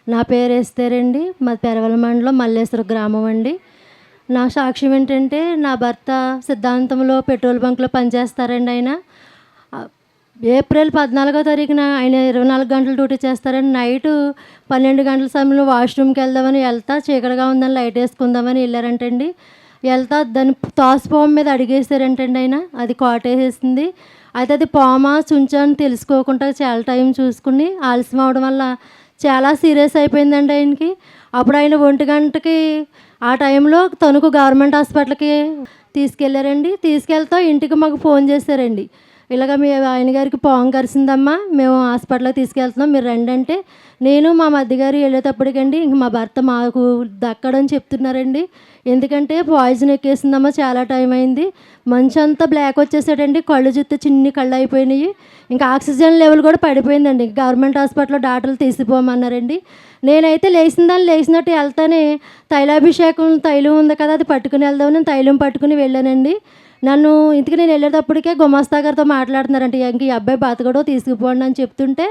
నా పేరు ఎస్తేరండి. మాది పెరవల మండలం మల్లేశ్వరం గ్రామం అండి. నా సాక్ష్యం ఏంటంటే, నా భర్త సిద్ధాంతంలో పెట్రోల్ బంక్లో పనిచేస్తారండి. ఆయన ఏప్రిల్ 14వ తారీఖున ఆయన 24 గంటలు డ్యూటీ చేస్తారండి. నైటు 12 గంటల సమయంలో వాష్రూమ్కి వెళ్తా చీకటిగా ఉందని లైట్ వేసుకుందామని వెళ్ళారంటండి. వెళ్తా దాన్ని తాసుపాము మీద అడిగేసారంటండి ఆయన. అది కాటేసేసింది. అయితే అది పామా చుంచా అని తెలుసుకోకుండా చాలా టైం చూసుకుని ఆలస్యం అవడం వల్ల చాలా సీరియస్ అయిపోయిందండి ఆయనకి. అప్పుడు ఆయన 1 గంటకి ఆ టైంలో తణుకు గవర్నమెంట్ హాస్పిటల్కి తీసుకెళ్ళారండి. తీసుకెళ్తా ఇంటికి మాకు ఫోన్ చేశారండి. ఇలాగ మీ ఆయన గారికి పాము కరిసిందమ్మా, మేము హాస్పిటల్కి తీసుకెళ్తున్నాం, మీరు రండి అంటే, నేను మా మధ్యగారు వెళ్ళేటప్పటికండి ఇంక మా భర్త మాకు దక్కడని చెప్తున్నారండి. ఎందుకంటే పాయిజన్ ఎక్కేసిందమ్మా, చాలా టైం అయింది. మంచి అంతా బ్లాక్ వచ్చేసాడండి. కళ్ళు చూస్తే చిన్ని కళ్ళు అయిపోయినాయి. ఇంకా ఆక్సిజన్ లెవెల్ కూడా పడిపోయిందండి. గవర్నమెంట్ హాస్పిటల్లో డాక్టర్లు తీసిపోమన్నారండి. నేనైతే లేచినట్టు వెళ్తానే తైలం ఉంది కదా, అది పట్టుకుని వెళ్దామని తైలం పట్టుకుని వెళ్ళానండి. నన్ను ఇంటికి నేను వెళ్ళేటప్పటికే గుమస్తా గారితో మాట్లాడుతున్నారంటే, ఇంక ఈ అబ్బాయి బతకడో తీసుకుపోండి అని చెప్తుంటే,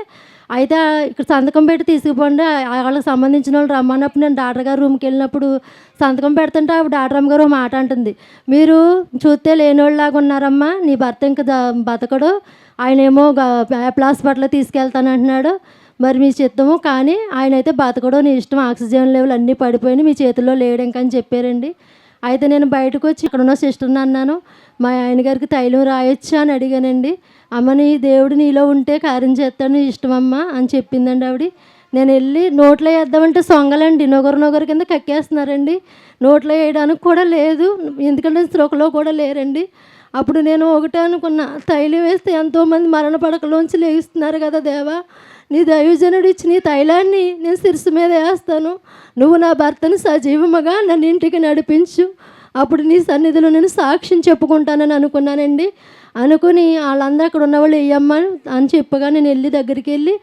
అయితే ఇక్కడ సంతకం పెట్టి తీసుకుపోండి, వాళ్ళకి సంబంధించిన వాళ్ళు రమ్మన్నప్పుడు నేను డాక్టర్ గారు రూమ్కి వెళ్ళినప్పుడు సంతకం పెడుతుంటే ఆవిడ డాక్టర్ అమ్మ గారు మాట అంటుంది, మీరు చూస్తే లేనివాళ్ళలాగా ఉన్నారమ్మా, నీ భర్త ఇంక బతకడు, ఆయన ఏమో యాపిల్ హాస్పిటల్లో తీసుకెళ్తానంటున్నాడు, మరి మీ చిత్తము, కానీ ఆయన అయితే బతకడో, నీ ఇష్టం, ఆక్సిజన్ లెవెల్ అన్నీ పడిపోయినాయి, మీ చేతుల్లో లేడు ఇంకా అని చెప్పారండి. అయితే నేను బయటకు వచ్చి ఇక్కడున్న సిస్టర్ని అన్నాను, మా ఆయన గారికి తైలం రాయొచ్చా అని అడిగానండి. అమ్మ, నీ దేవుడు నీలో ఉంటే కార్యం చేస్తాను, ఇష్టమమ్మా అని చెప్పిందండి ఆవిడ. నేను వెళ్ళి నోట్లో వేద్దామంటే సొంగలండి, నొగరు కింద కక్కేస్తున్నారండి. నోట్లో వేయడానికి కూడా లేదు, ఎందుకంటే శ్రోకలో కూడా లేరండి. అప్పుడు నేను ఒకటే అనుకున్నా, తైలం వేస్తే ఎంతోమంది మరణ పడకలోంచి లేస్తున్నారు కదా దేవా, నీ దైవజనుడు ఇచ్చి నీ తైలాన్ని నేను శిరస్సు మీద వేస్తాను, నువ్వు నా భర్తను సజీవముగా నన్ను ఇంటికి నడిపించు, అప్పుడు నీ సన్నిధిలో నేను సాక్ష్యం చెప్పుకుంటానని అనుకున్నానండి. అనుకుని వాళ్ళందరూ అక్కడ ఉన్నవాళ్ళు వేయమ్మ అని చెప్పగా నేను దగ్గరికి వెళ్ళి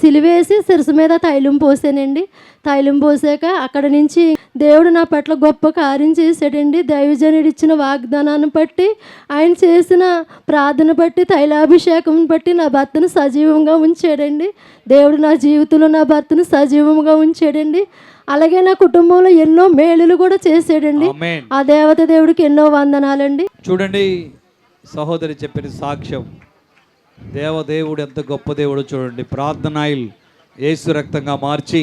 సిలివేసి శిరస్సు మీద తైలం పోసానండి. తైలం పోసాక అక్కడ నుంచి దేవుడు నా పట్ల గొప్ప కార్యం చేశాడండి. దైవజనుడు ఇచ్చిన వాగ్దానాన్ని బట్టి, ఆయన చేసిన ప్రార్థన బట్టి, తైలాభిషేకం బట్టి నా భర్తను సజీవంగా ఉంచాడండి. దేవుడు నా జీవితంలో నా భర్తను సజీవంగా ఉంచాడండి. అలాగే నా కుటుంబంలో ఎన్నో మేలులు కూడా చేశాడండి. ఆ దేవత దేవుడికి ఎన్నో వందనాలండి. చూడండి, సహోదరి చెప్పిన సాక్ష్యం, దేవదేవుడు ఎంత గొప్ప దేవుడు చూడండి. ప్రార్థనాయిల్ యేసు రక్తంగా మార్చి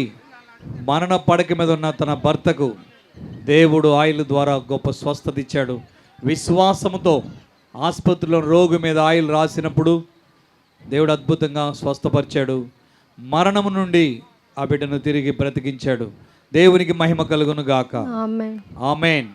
మరణ పడక మీద ఉన్న తన భర్తకు దేవుడు ఆయిల్ ద్వారా గొప్ప స్వస్థత ఇచ్చాడు. విశ్వాసంతో ఆసుపత్రిలో రోగి మీద ఆయిల్ రాసినప్పుడు దేవుడు అద్భుతంగా స్వస్థపరిచాడు. మరణము నుండి ఆ బిడ్డను తిరిగి బ్రతికించాడు. దేవునికి మహిమ కలుగును గాక. ఆమేన్. ఆమేన్.